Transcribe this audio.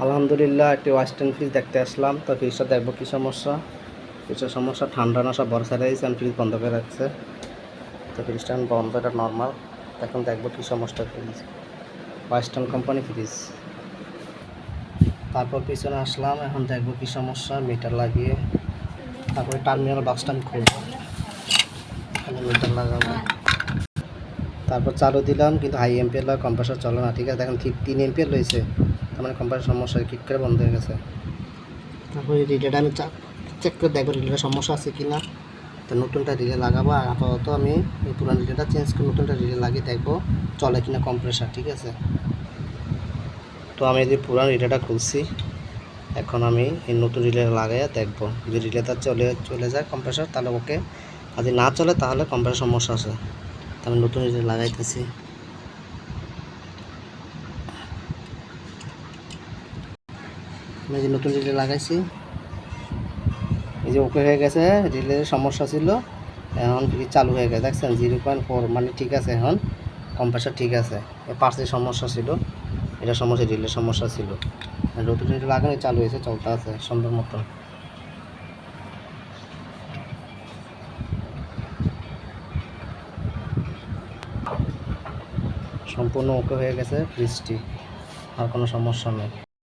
আলহামদুলিল্লাহ একটি western fridge দেখতে আসলাম। তো ফ্রিজটা দেখবো কী সমস্যা। ফ্রিজের সমস্যা ঠান্ডা না, সব বড় সাইডে দিয়েছে, ফ্রিজ বন্ধ করে রাখছে। তো ফ্রিজটা বন্ধ, এটা নর্মাল। এখন দেখবো কী সমস্যা। Fridge western company fridge. তারপর পিছনে আসলাম, এখন দেখবো কী সমস্যা। মিটার লাগিয়ে তারপরে টার্মিনাল বক্সটা আমি খুলবো, এখানে মিটার লাগাবো। তারপর চালু দিলাম, কিন্তু হাই এম্পিয়ার লাগে, কম্প্রেসার চলে না। ঠিক আছে, দেখেন ঠিক 3 এম্পিয়ার রয়েছে, তার মানে কম্প্রেসার সমস্যা, কিক করে বন্ধ হয়ে গেছে। তারপরে রিলেটা আমি চেক করে দেখবো রিলেটার সমস্যা আছে কি না। তো নতুনটা রিলে লাগাবো। আর আপাতত আমি এই পুরান রিলেটা চেঞ্জ করে নতুনটা রিলে লাগিয়ে দেখবো চলে কিনা কম্প্রেসার। ঠিক আছে, তো আমি এই যে পুরান রিলেটা খুলছি, এখন আমি এই নতুন রিলে লাগাইয়া দেখবো। যদি রিলেটা চলে যায় কম্প্রেসার তাহলে ওকে, আর যদি না চলে তাহলে কম্প্রেসার সমস্যা আছে। তো আমি নতুন রিলে লাগাইতেছি। আমি যে নতুন রিলে লাগাইছি, এই যে ওকে হয়ে গেছে। রিলের সমস্যা ছিল, এখন ফ্রিজ চালু হয়ে গেছে, দেখছেন 0.4, মানে ঠিক আছে। এখন কম্প্রেসার ঠিক আছে। পার্সের সমস্যা ছিল, এটা সমস্যা, রিলের সমস্যা ছিল। নতুন রিলে লাগানো চালু হয়েছে, চলতে আছে সুন্দর মতো। সম্পূর্ণ ওকে হয়ে গেছে ফ্রিজটি, আর কোনো সমস্যা নেই।